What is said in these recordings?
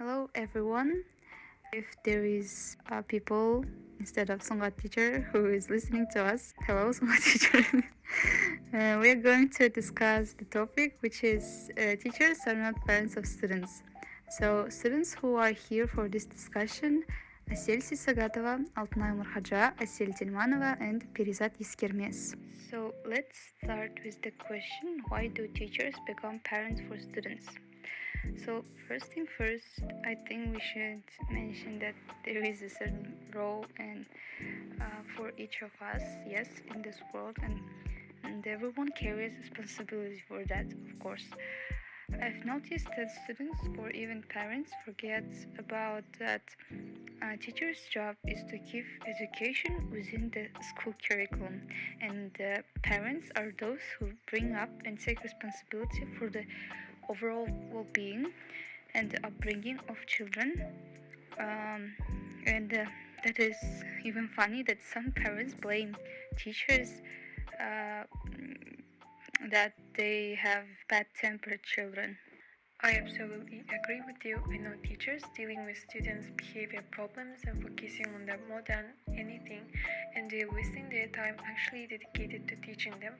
Hello everyone. If there is people instead of Songa teacher who is listening to us, hello Songa teacher. We are going to discuss the topic, which is teachers are not parents of students. So students who are here for this discussion, Асель Сисагатова, Алтынай Мурхаджа, Асель Тельманова, and Перизат Искермес. So let's start with the question: why do teachers become parents for students? So first thing first, I think we should mention that there is a certain role and for each of us, yes, in this world, and everyone carries responsibility for that, of course. I've noticed that students or even parents forget about that teacher's job is to give education within the school curriculum, and parents are those who bring up and take responsibility for the overall well-being and the upbringing of children. And that is even funny that some parents blame teachers uh, that they have bad-tempered children. I absolutely agree with you. I know teachers dealing with students' behavior problems and focusing on them more than anything, and they're wasting their time actually dedicated to teaching them.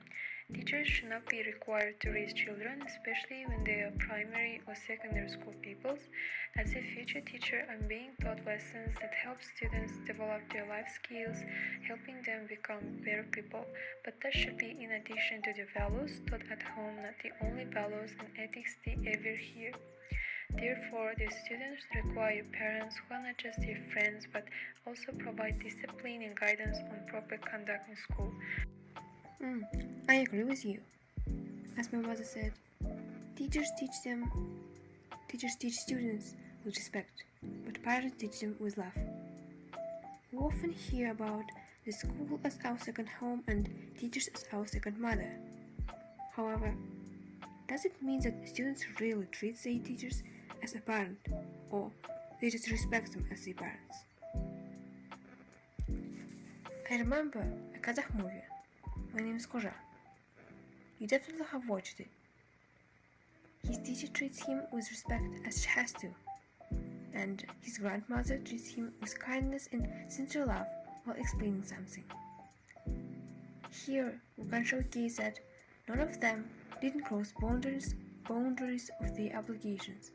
Teachers should not be required to raise children, especially when they are primary or secondary school pupils. As a future teacher, I'm being taught lessons that help students develop their life skills, helping them become better people. But that should be in addition to the values taught at home, not the only values and ethics they ever hear. Therefore, the students require parents who are not just their friends but also provide discipline and guidance on proper conduct in school. I agree with you. As my mother said, teachers teach students with respect, but parents teach them with love. We often hear about the school as our second home and teachers as our second mother. However, does it mean that students really treat their teachers as a parent, or they just respect them as their parents? I remember a Kazakh movie. My name is Koja. You definitely have watched it. His teacher treats him with respect as she has to, and his grandmother treats him with kindness and sincere love while explaining something. Here, we can showcase that none of them didn't cross boundaries of their obligations.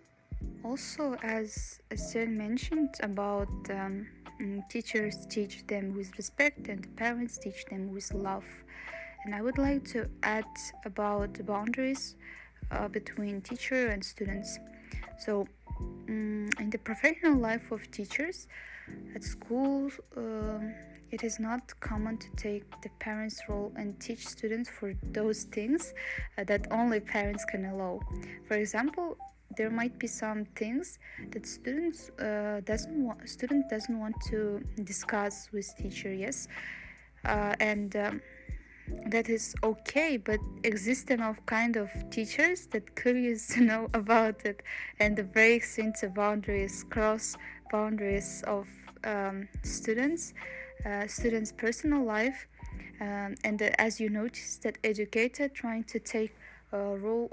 Also, as Estelle mentioned about teachers teach them with respect and parents teach them with love. And I would like to add about the boundaries between teacher and students. So, in the professional life of teachers at school, it is not common to take the parents' role and teach students for those things that only parents can allow. For example, there might be some things that student doesn't want to discuss with teacher, yes, and that is okay, but existence of kind of teachers that curious to know about it and the breaks into boundaries, cross boundaries of students' personal life, and as you notice that educator trying to take a role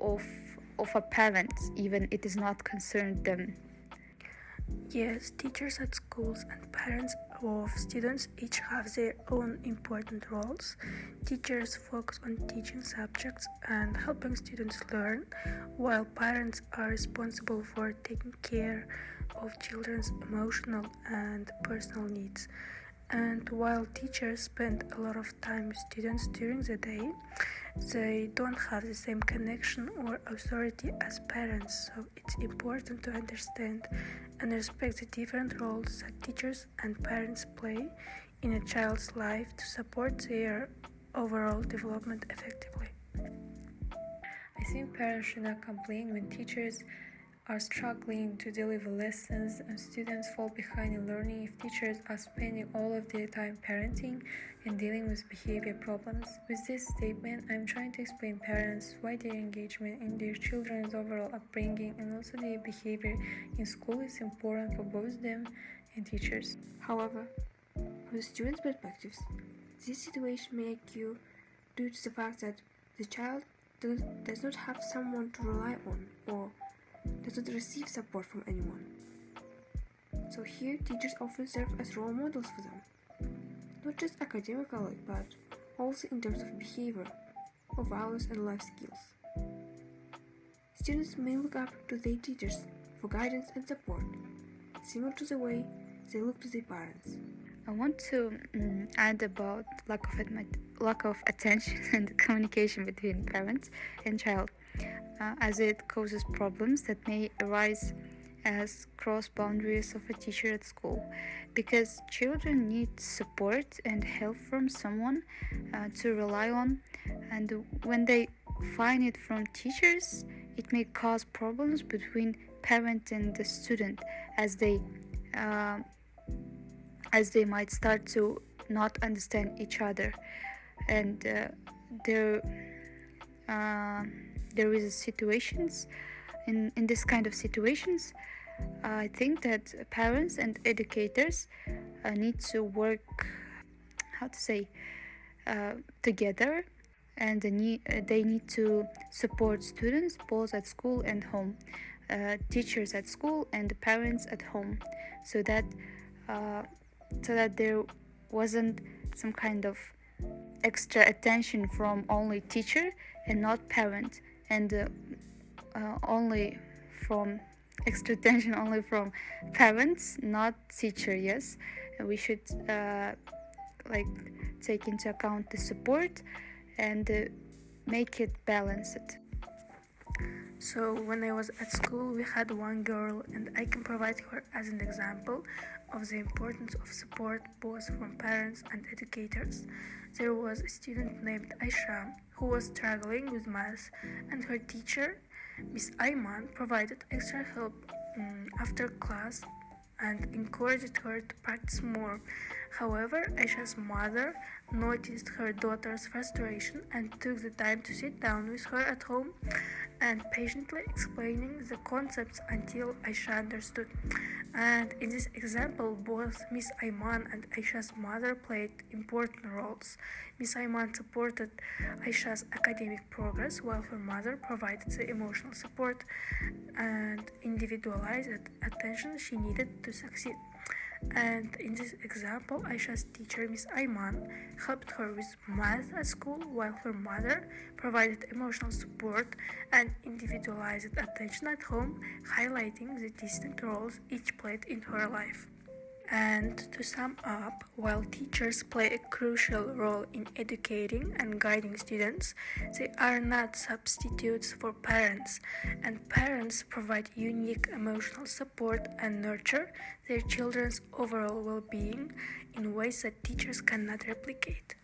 of a parent, even it is not concerned them. Yes, teachers at schools and parents of students each have their own important roles. Teachers focus on teaching subjects and helping students learn, while parents are responsible for taking care of children's emotional and personal needs. And while teachers spend a lot of time with students during the day, they don't have the same connection or authority as parents, so it's important to understand and respect the different roles that teachers and parents play in a child's life to support their overall development effectively. I think parents should not complain when teachers are struggling to deliver lessons and students fall behind in learning if teachers are spending all of their time parenting and dealing with behavior problems. With this statement, I'm trying to explain parents why their engagement in their children's overall upbringing and also their behavior in school is important for both them and teachers. However, from the students' perspectives, this situation may occur due to the fact that the child does not have someone to rely on or does not receive support from anyone. So here, teachers often serve as role models for them, not just academically, but also in terms of behavior, of values and life skills. Students may look up to their teachers for guidance and support, similar to the way they look to their parents. I want to add about lack of attention and communication between parents and child, as it causes problems that may arise as cross boundaries of a teacher at school, because children need support and help from someone to rely on, and when they find it from teachers, it may cause problems between parent and the student, as they might start to not understand each other, and there is situations in this kind of situations. I think that parents and educators need to work, together, and they need to support students both at school and home, teachers at school and parents at home, so that there wasn't some kind of extra attention from only teacher and not parent, and only from extra attention only from parents, not teacher. Yes, we should take into account the support and make it balanced. So when I was at school, we had one girl, and I can provide her as an example of the importance of support both from parents and educators. There was a student named Aisha who was struggling with math, and her teacher, Miss Ayman, provided extra help after class and encouraged her to practice more. However, Aisha's mother noticed her daughter's frustration and took the time to sit down with her at home and patiently explaining the concepts until Aisha understood. And in this example, both Miss Ayman and Aisha's mother played important roles. Miss Ayman supported Aisha's academic progress, while her mother provided the emotional support and individualized attention she needed to succeed. And in this example, Aisha's teacher, Miss Ayman, helped her with math at school, while her mother provided emotional support and individualized attention at home, highlighting the distinct roles each played in her life. And to sum up, while teachers play a crucial role in educating and guiding students, they are not substitutes for parents, and parents provide unique emotional support and nurture their children's overall well-being in ways that teachers cannot replicate.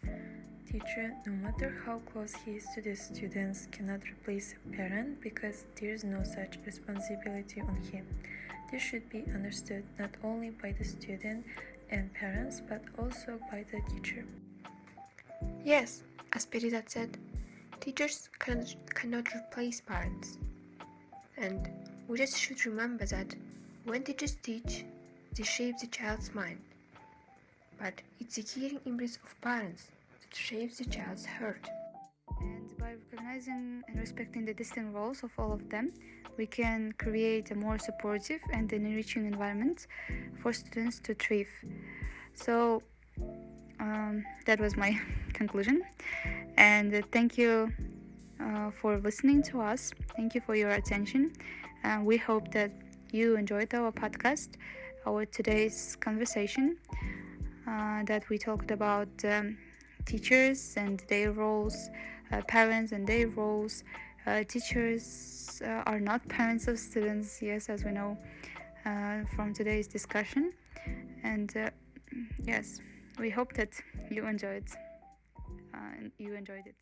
Teacher, no matter how close he is to the students, cannot replace a parent because there is no such responsibility on him. This should be understood not only by the student and parents, but also by the teacher. Yes, as Perizat said, teachers cannot replace parents. And we just should remember that when teachers teach, they shape the child's mind. But it's the caring embrace of parents that shapes the child's heart. And by recognizing and respecting the distinct roles of all of them, we can create a more supportive and enriching environment for students to thrive. So that was my conclusion. And thank you for listening to us. Thank you for your attention. We hope that you enjoyed our podcast, our today's conversation, that we talked about teachers and their roles, parents and their roles. Teachers are not parents of students, yes, as we know from today's discussion. And yes, we hope that you enjoyed it.